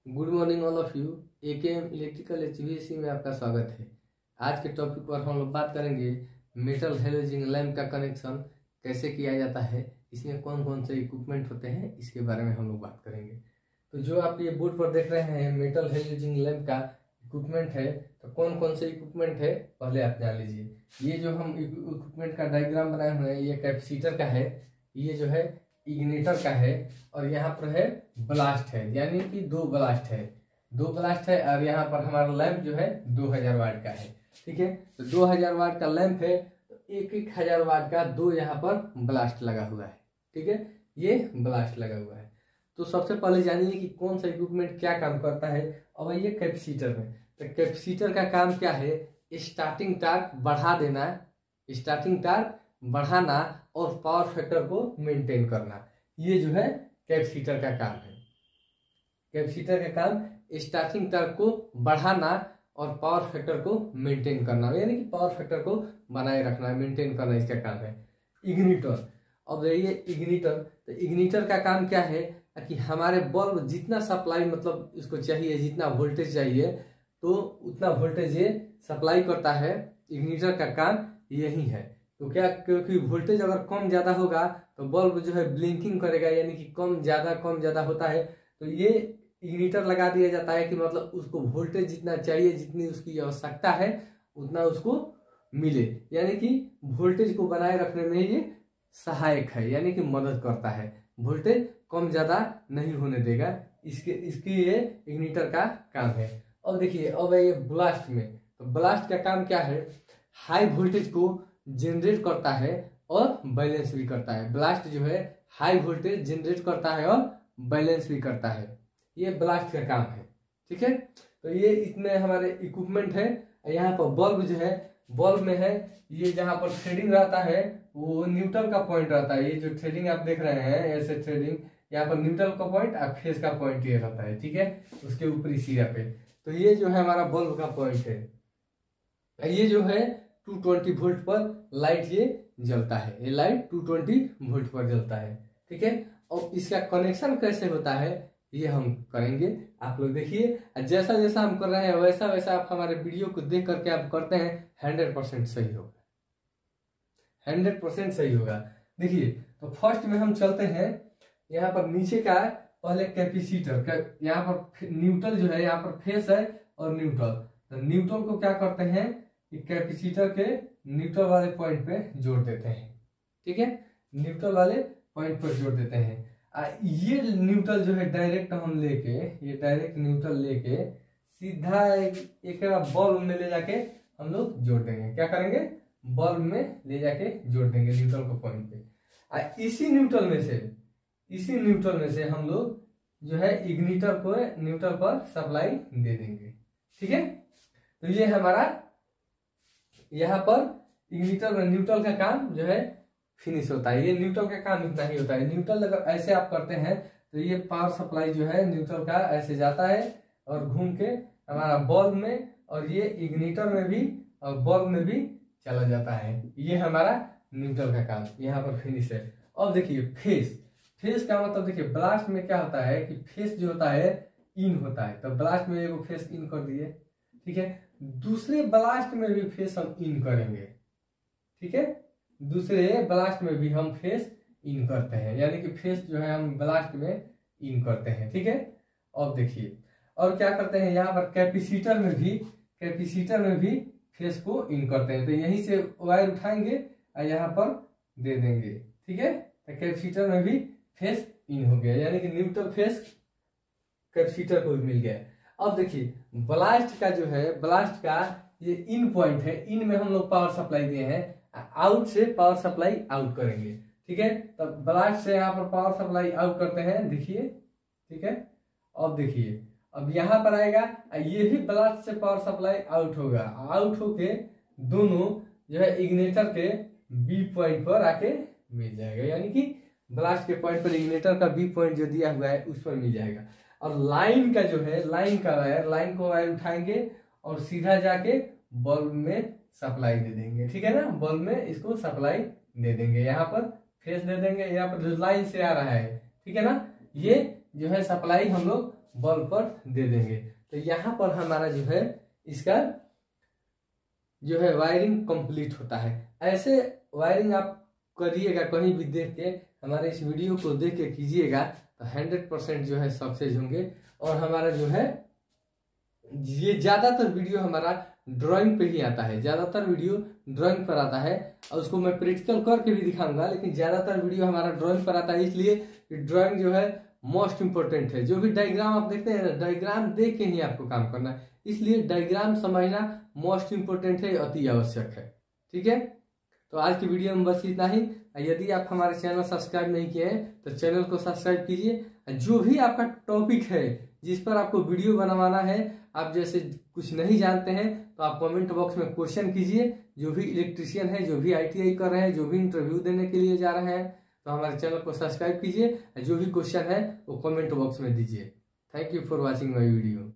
Good morning all of you. AKM electrical HVAC में आपका स्वागत है। आज के टॉपिक पर हम लोग बात करेंगे मेटल हेलोजन लैंप का कनेक्शन कैसे किया जाता है, इसमें कौन कौन से इक्विपमेंट होते हैं, इसके बारे में हम लोग बात करेंगे। तो जो आप ये बोर्ड पर देख रहे हैं मेटल हेलोजन लैंप का इक्विपमेंट है, तो कौन कौन से इक्विपमेंट है पहले आप जान लीजिए। ये जो हम इक्विपमेंट का डायग्राम बनाए हुए हैं, ये कैपेसिटर का है, ये जो है इग्निटर का है, और यहाँ पर है ब्लास्ट है, यानी कि दो ब्लास्ट है, और यहाँ पर हमारा लैंप जो है 2000 वाट का है। ठीक है, तो 2000 वाट का लैंप है, तो 1000 वाट का दो यहाँ पर ब्लास्ट लगा हुआ है। ठीक है, ये ब्लास्ट लगा हुआ है। तो सबसे पहले जानिए कि कौन सा इक्विपमेंट क्या काम करता है। अब ये कैपेसिटर में, तो कैपेसिटर का काम क्या है, स्टार्टिंग टार्क बढ़ा देना, स्टार्टिंग टार्क बढ़ाना और पावर फैक्टर को मेंटेन करना, ये जो है कैपेसिटर का काम है। कैपेसिटर का काम स्टार्टिंग टार्क को बढ़ाना और पावर फैक्टर को मेंटेन करना, यानी कि पावर फैक्टर को बनाए रखना, मेंटेन करना, इसका काम है। इग्निटर, अब देखिए इग्निटर, तो इग्निटर का काम क्या है कि हमारे बल्ब जितना सप्लाई मतलब इसको चाहिए, जितना वोल्टेज चाहिए, तो उतना वोल्टेज ये सप्लाई करता है। इग्निटर का काम यही है। तो क्या, क्योंकि वोल्टेज अगर कम ज्यादा होगा तो बल्ब जो है ब्लिंकिंग करेगा, यानी कि कम ज्यादा होता है, तो ये इग्निटर लगा दिया जाता है कि मतलब उसको वोल्टेज जितना चाहिए, जितनी उसकी आवश्यकता है उतना उसको मिले, यानी कि वोल्टेज को बनाए रखने में ये सहायक है, यानी कि मदद करता है, वोल्टेज कम ज्यादा नहीं होने देगा, इसकी ये इग्निटर का काम है। अब देखिए, अब ये ब्लास्ट में, तो ब्लास्ट का काम क्या है, हाई वोल्टेज को जनरेट करता है और बैलेंस भी करता है। ब्लास्ट जो है हाई वोल्टेज जनरेट करता है और बैलेंस भी करता है, ये ब्लास्ट का काम है। ठीक है, तो ये इतने हमारे इक्विपमेंट है। यहाँ पर बल्ब जो है, बल्ब में है ये जहाँ पर थ्रेडिंग रहता है वो न्यूट्रल का पॉइंट रहता है। ये जो थ्रेडिंग आप देख रहे हैं ऐसे थ्रेडिंग, यहाँ पर न्यूट्रल का पॉइंट और फेस का पॉइंट ये रहता है। ठीक है, उसके ऊपरी सिरा पे, तो ये जो है हमारा बल्ब का पॉइंट है। ये जो है 220 वोल्ट पर लाइट ये जलता है, ये लाइट 220 वोल्ट पर जलता है। ठीक है, और इसका कनेक्शन कैसे होता है ये हम करेंगे, आप लोग देखिए। जैसा जैसा हम कर रहे हैं वैसा वैसा आप हमारे वीडियो को देख करके आप करते हैं, 100% सही होगा, 100% सही होगा। देखिए, तो फर्स्ट में हम चलते हैं यहाँ पर नीचे का, पहले कैपेसिटर, यहाँ पर न्यूट्रल जो है, यहाँ पर फेस है और न्यूट्रल, तो न्यूट्रल को क्या करते हैं कि कैपेसिटर के न्यूट्रल वाले पॉइंट पे जोड़ देते हैं। ठीक है, न्यूट्रल वाले पॉइंट पर जोड़ देते हैं। ये न्यूट्रल जो है डायरेक्ट हम लेके, ये डायरेक्ट न्यूट्रल लेके सीधा एक बल्ब में ले जाके हम लोग जोड़ देंगे। क्या करेंगे, बल्ब में ले जाके जोड़ देंगे न्यूट्रल को पॉइंट पे। इसी न्यूट्रल में से हम लोग जो है इग्निटर को न्यूट्रल पर सप्लाई दे देंगे। ठीक है, तो ये हमारा यहाँ पर इग्निटर में न्यूट्रल का काम जो है फिनिश होता है। ये न्यूट्रल का काम इतना ही होता है। न्यूट्रल अगर ऐसे आप करते हैं तो ये पावर सप्लाई जो है न्यूट्रल का ऐसे जाता है और घूम के हमारा बल्ब में, और ये इग्निटर में भी और बल्ब में भी चला जाता है। ये हमारा न्यूट्रल का काम यहाँ पर फिनिश है। अब देखिए फेस का मतलब, देखिए ब्लास्ट में क्या होता है कि फेस जो होता है इन होता है, तो ब्लास्ट में एगो फेस इन कर दिए। ठीक है, दूसरे ब्लास्ट में भी फेस हम इन करेंगे। ठीक है, दूसरे ब्लास्ट में भी हम फेस इन करते हैं, यानी कि फेस जो है हम ब्लास्ट में इन करते हैं। ठीक है, अब देखिए और क्या करते हैं, यहाँ पर कैपेसिटर में भी फेस को इन करते हैं। तो यहीं से वायर उठाएंगे और यहाँ पर दे देंगे। ठीक है, तो कैपेसिटर में भी फेस इन हो गया, यानी कि न्यूट्रल फेस कैपेसिटर को भी मिल गया। अब देखिए ब्लास्ट का जो है, ब्लास्ट का ये इन पॉइंट है, इन में हम लोग पावर सप्लाई दिए हैं, आउट से पावर सप्लाई आउट करेंगे। ठीक है, तो ब्लास्ट से यहाँ पर पावर सप्लाई आउट करते हैं, देखिए। ठीक है, अब देखिए, अब यहाँ पर आएगा, ये भी ब्लास्ट से पावर सप्लाई आउट होगा, आउट होके दोनों जो है इग्निटर के बी पॉइंट पर आके मिल जाएगा, यानी कि ब्लास्ट के पॉइंट पर इग्निटर का बी पॉइंट जो दिया हुआ है उस पर मिल जाएगा। और लाइन का जो है, लाइन को वायर उठाएंगे और सीधा जाके बल्ब में सप्लाई दे देंगे। ठीक है ना, बल्ब में इसको सप्लाई दे देंगे, यहाँ पर फेस दे देंगे, यहाँ पर जो लाइन से आ रहा है। ठीक है ना, ये जो है सप्लाई हम लोग बल्ब पर दे देंगे। तो यहाँ पर हमारा जो है इसका जो है वायरिंग कंप्लीट होता है। ऐसे वायरिंग आप करिएगा, कहीं भी देख के हमारे इस वीडियो को देख के कीजिएगा तो 100% जो है सक्सेस होंगे। और हमारा जो है ये ज्यादातर वीडियो हमारा ड्राइंग पे ही आता है, ज्यादातर वीडियो ड्राइंग पर आता है, और उसको मैं प्रैक्टिकल करके भी दिखाऊंगा, लेकिन ज्यादातर वीडियो हमारा ड्राइंग पर आता है, इसलिए ड्राइंग जो है मोस्ट इंपोर्टेंट है। जो भी डायग्राम आप देखते हैं, डायग्राम देख के ही आपको काम करना है, इसलिए डायग्राम समझना मोस्ट इंपोर्टेंट है, अति आवश्यक है। ठीक है, तो आज की वीडियो में बस इतना ही। यदि आप हमारे चैनल सब्सक्राइब नहीं किए हैं तो चैनल को सब्सक्राइब कीजिए। जो भी आपका टॉपिक है जिस पर आपको वीडियो बनवाना है, आप जैसे कुछ नहीं जानते हैं तो आप कमेंट बॉक्स में क्वेश्चन कीजिए। जो भी इलेक्ट्रिशियन है, जो भी ITI कर रहे हैं, जो भी इंटरव्यू देने के लिए जा रहे हैं, तो हमारे चैनल को सब्सक्राइब कीजिए। जो भी क्वेश्चन है वो कमेंट बॉक्स में दीजिए। Thank you for watching my video.